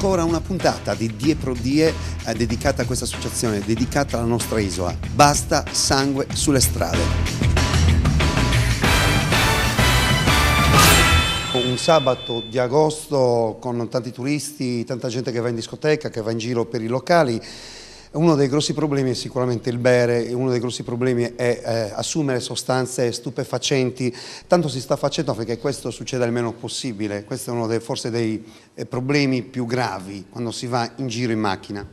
ancora una puntata di Die Pro Die dedicata a questa associazione, dedicata alla nostra isola. Basta sangue sulle strade. Un sabato di agosto con tanti turisti, tanta gente che va in discoteca, che va in giro per i locali. Uno dei grossi problemi è sicuramente il bere, uno dei grossi problemi è assumere sostanze stupefacenti. Tanto si sta facendo perché questo succeda il meno possibile. Questo è uno forse dei problemi più gravi quando si va in giro in macchina.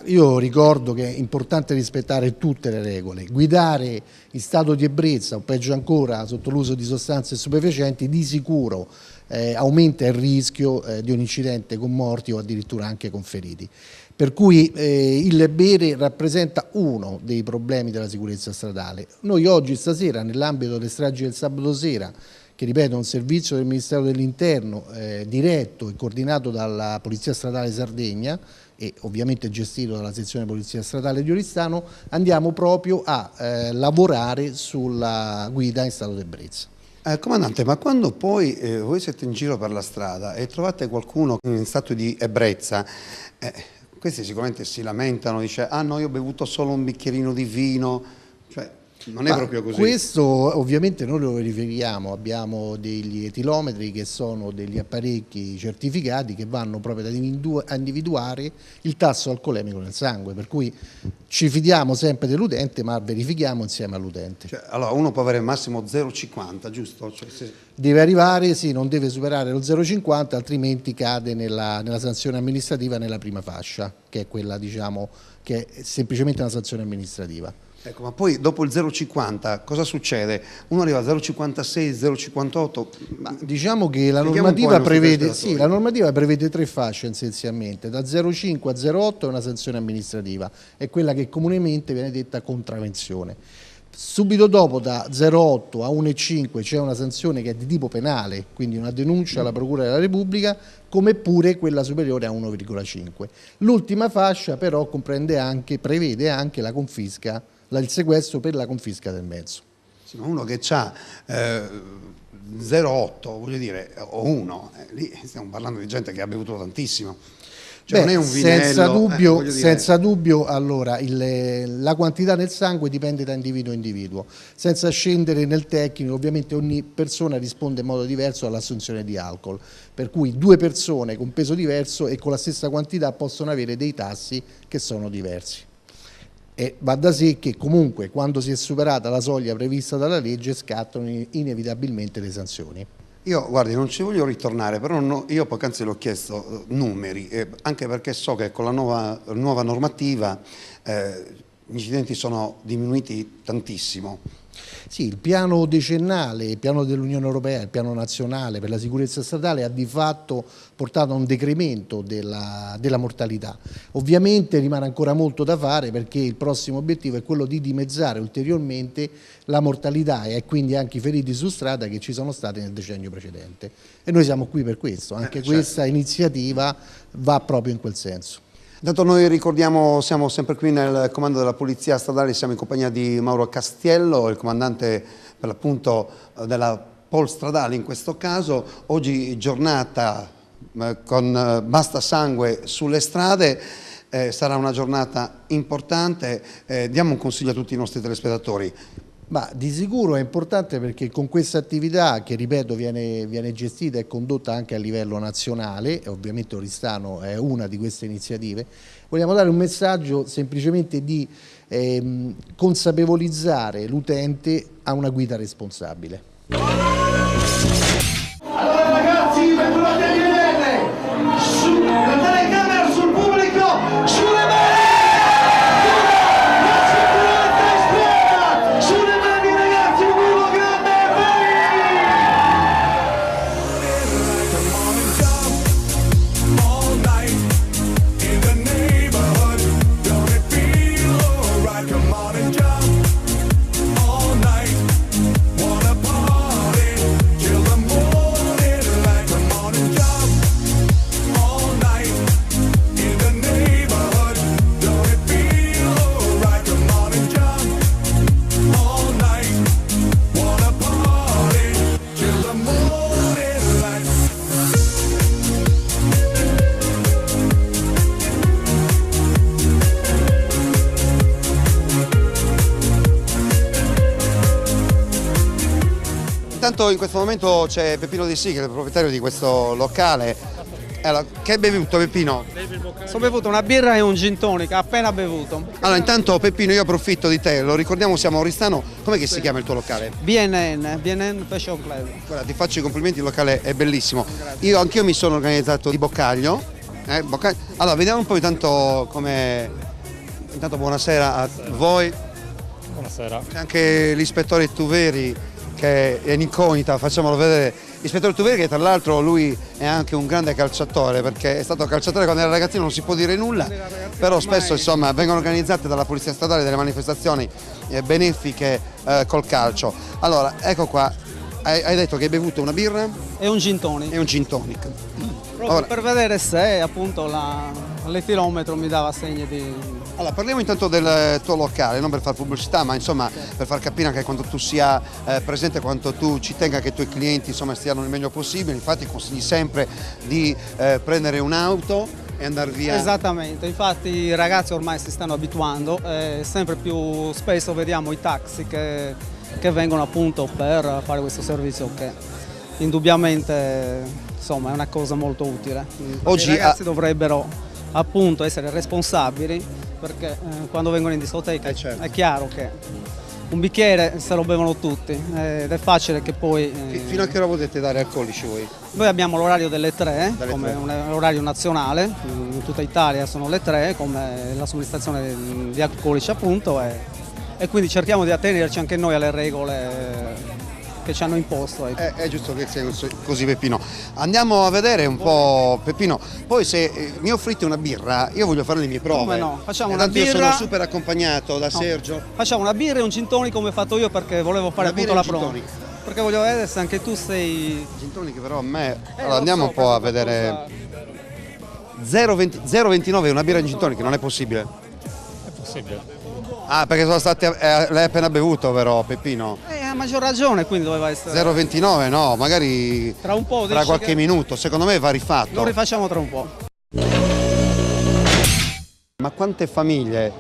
Io ricordo che è importante rispettare tutte le regole. Guidare in stato di ebbrezza o peggio ancora sotto l'uso di sostanze stupefacenti di sicuro aumenta il rischio di un incidente con morti o addirittura anche con feriti. Per cui il bere rappresenta uno dei problemi della sicurezza stradale. Noi oggi stasera nell'ambito delle stragi del sabato sera, che ripeto è un servizio del Ministero dell'Interno diretto e coordinato dalla Polizia Stradale Sardegna e ovviamente gestito dalla sezione Polizia Stradale di Oristano, andiamo proprio a lavorare sulla guida in stato di ebbrezza. Comandante, ma quando poi voi siete in giro per la strada e trovate qualcuno in stato di ebbrezza, questi sicuramente si lamentano, dice ah no, io ho bevuto solo un bicchierino di vino, cioè non è proprio così. Questo ovviamente noi lo verifichiamo, abbiamo degli etilometri che sono degli apparecchi certificati che vanno proprio a individuare il tasso alcolemico nel sangue, per cui ci fidiamo sempre dell'utente ma verifichiamo insieme all'utente. Cioè, allora uno può avere massimo 0,50, giusto? Cioè, deve arrivare, sì, non deve superare lo 0,50 altrimenti cade nella sanzione amministrativa nella prima fascia, che è quella diciamo che è semplicemente una sanzione amministrativa. Ecco, ma poi dopo il 0,50 cosa succede? Uno arriva a 0,56, 0,58? Diciamo che la normativa prevede tre fasce essenzialmente, da 0,5 a 0,8 è una sanzione amministrativa, è quella che comunemente viene detta contravvenzione. Subito dopo da 0,8 a 1,5 c'è una sanzione che è di tipo penale, quindi una denuncia alla Procura della Repubblica, come pure quella superiore a 1,5. L'ultima fascia però prevede anche la confisca, il sequestro per la confisca del mezzo. Sì, ma uno che ha 0,8, voglio dire, o 1, lì stiamo parlando di gente che ha bevuto tantissimo. Cioè non è un vinello, senza dubbio allora la quantità nel sangue dipende da individuo a individuo, senza scendere nel tecnico. Ovviamente ogni persona risponde in modo diverso all'assunzione di alcol, per cui due persone con peso diverso e con la stessa quantità possono avere dei tassi che sono diversi. E va da sé che comunque quando si è superata la soglia prevista dalla legge scattano inevitabilmente le sanzioni. Io, guardi, non ci voglio ritornare, però io poc'anzi l'ho chiesto numeri, anche perché so che con la nuova normativa gli incidenti sono diminuiti tantissimo. Sì, il piano decennale, il piano dell'Unione Europea, il piano nazionale per la sicurezza stradale ha di fatto portato a un decremento della mortalità. Ovviamente rimane ancora molto da fare perché il prossimo obiettivo è quello di dimezzare ulteriormente la mortalità e quindi anche i feriti su strada che ci sono stati nel decennio precedente. E noi siamo qui per questo, anche questa iniziativa va proprio in quel senso. Intanto noi ricordiamo, siamo sempre qui nel comando della Polizia Stradale, siamo in compagnia di Mauro Castiello, il comandante per l'appunto della Pol Stradale in questo caso. Oggi giornata con basta sangue sulle strade, sarà una giornata importante, diamo un consiglio a tutti i nostri telespettatori. Ma di sicuro è importante perché con questa attività che ripeto viene gestita e condotta anche a livello nazionale, e ovviamente Oristano è una di queste iniziative, vogliamo dare un messaggio semplicemente di consapevolizzare l'utente a una guida responsabile. Allora ragazzi, bentornati a vedere la telecamera sul pubblico, sulle mani! Kill them intanto in questo momento c'è Peppino Di Sì, che è il proprietario di questo locale. Allora, che hai bevuto, Peppino? Sono bevuto una birra e un gin tonic, appena bevuto. Allora, intanto Peppino, io approfitto di te, lo ricordiamo, siamo a Oristano. Com'è che si chiama il tuo locale? BNN Fashion Club. Guarda, ti faccio i complimenti, il locale è bellissimo. Anch'io mi sono organizzato di Boccaglio. Allora, vediamo un po' intanto come. Intanto buonasera a voi. Buonasera. C'è anche l'ispettore Tuveri che è in incognita, facciamolo vedere. L'ispettore Tuveri, che tra l'altro lui è anche un grande calciatore, perché è stato calciatore quando era ragazzino, non si può dire nulla, però spesso insomma vengono organizzate dalla polizia statale delle manifestazioni benefiche col calcio. Allora, ecco qua, hai detto che hai bevuto una birra E un gin tonic. e un gin tonic. Proprio Ora, per vedere se appunto l'etilometro mi dava segni di... allora, parliamo intanto del tuo locale, non per fare pubblicità, ma insomma per far capire anche quanto tu sia presente, quanto tu ci tenga che i tuoi clienti insomma stiano il meglio possibile. Infatti consigli sempre di prendere un'auto e andare via. Esattamente, infatti i ragazzi ormai si stanno abituando e sempre più spesso vediamo i taxi che vengono appunto per fare questo servizio che indubbiamente insomma è una cosa molto utile. Oggi i ragazzi dovrebbero appunto essere responsabili, perché quando vengono in discoteca certo. è chiaro che un bicchiere se lo bevono tutti ed è facile che poi... Fino a che ora potete dare alcolici voi? Noi abbiamo l'orario delle 3, Dalle come 3. un orario nazionale, in tutta Italia sono le 3, come la somministrazione di alcolici appunto, e quindi cerchiamo di attenerci anche noi alle regole che ci hanno imposto. È giusto che sia così, Peppino. Andiamo a vedere un po', Peppino. Poi se mi offrite una birra, io voglio fare le mie prove. Come no? Facciamo una Tanto io birra. sono super accompagnato da Sergio. Facciamo una birra e un gin tonic come ho fatto io, perché volevo fare Una appunto birra la e un gin prova. tonic. Perché voglio vedere se anche tu sei... Gin tonic però a me. Allora lo andiamo so, un po' a questa vedere. cosa- 0,29 una birra in gin tonic, non è possibile. È possibile. Ah, perché sono stati. L'hai appena bevuto però, Peppino. Ha maggior ragione, quindi doveva essere... 0,29 no, magari Tra un po' tra dici qualche che- minuto. Secondo me va rifatto. Lo rifacciamo tra un po'. Ma quante famiglie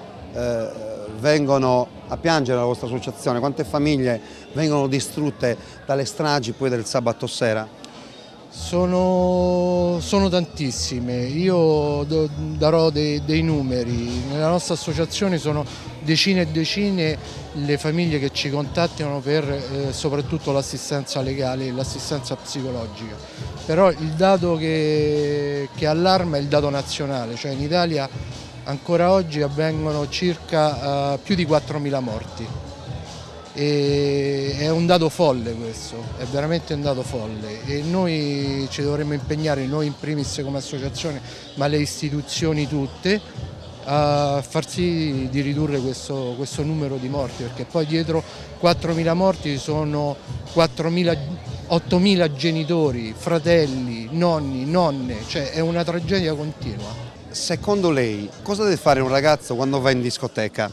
vengono a piangere la vostra associazione? Quante famiglie vengono distrutte dalle stragi poi del sabato sera? Sono tantissime, io darò dei numeri. Nella nostra associazione sono decine e decine le famiglie che ci contattano per soprattutto l'assistenza legale e l'assistenza psicologica. Però il dato che allarma è il dato nazionale, cioè in Italia ancora oggi avvengono circa più di 4.000 morti. E è un dato folle questo, è veramente un dato folle, e noi ci dovremmo impegnare, noi in primis come associazione, ma le istituzioni tutte, a far sì di ridurre questo numero di morti, perché poi dietro 4.000 morti sono 8.000 genitori, fratelli, nonni, nonne, cioè è una tragedia continua. Secondo lei cosa deve fare un ragazzo quando va in discoteca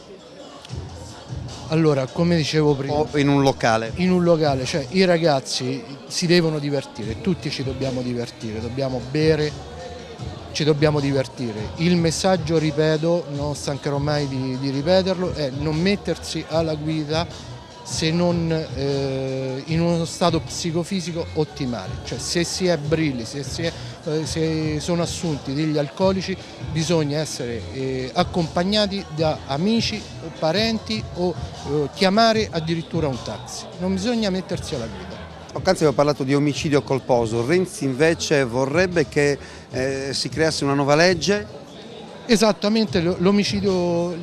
Allora, come dicevo prima, o in un locale? in un locale, cioè i ragazzi si devono divertire, tutti ci dobbiamo divertire, dobbiamo bere, ci dobbiamo divertire. Il messaggio, ripeto, non stancherò mai di ripeterlo, è non mettersi alla guida se non in uno stato psicofisico ottimale, cioè se si è brilli, se sono assunti degli alcolici, bisogna essere accompagnati da amici o parenti o chiamare addirittura un taxi, non bisogna mettersi alla guida. Poc'anzi ho parlato di omicidio colposo, Renzi invece vorrebbe che si creasse una nuova legge. Esattamente, l'omicidio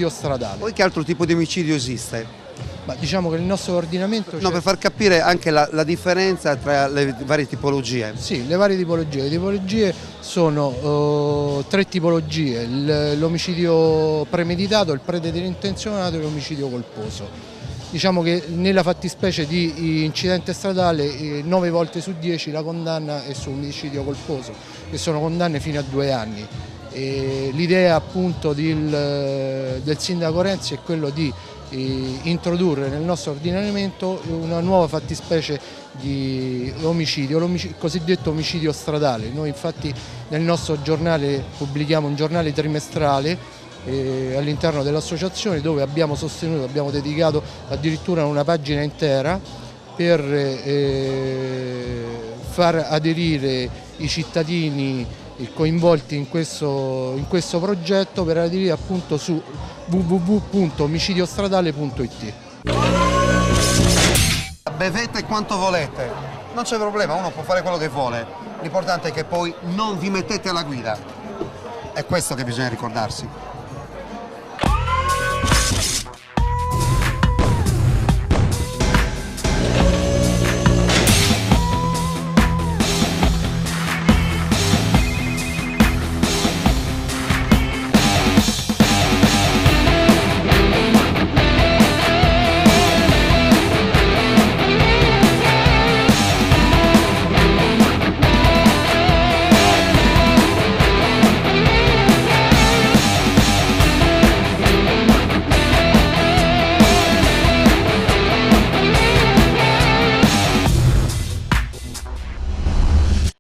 stradale. Poi che altro tipo di omicidio esiste? Ma diciamo che nel nostro ordinamento No, per far capire anche la differenza tra le varie tipologie. Sì, le varie tipologie. Le tipologie sono tre tipologie: l'omicidio premeditato, il predeterminatio e l'omicidio colposo. Diciamo che nella fattispecie di incidente stradale 9 volte su 10 la condanna è su omicidio colposo, che sono condanne fino a 2 anni. L'idea appunto del sindaco Renzi è quello di introdurre nel nostro ordinamento una nuova fattispecie di omicidio, il cosiddetto omicidio stradale. Noi infatti nel nostro giornale pubblichiamo un giornale trimestrale all'interno dell'associazione, dove abbiamo dedicato addirittura una pagina intera per far aderire i cittadini coinvolti in questo progetto, per aderire appunto su www.omicidiostradale.it. Bevete quanto volete, non c'è problema, uno può fare quello che vuole, l'importante è che poi non vi mettete alla guida, è questo che bisogna ricordarsi.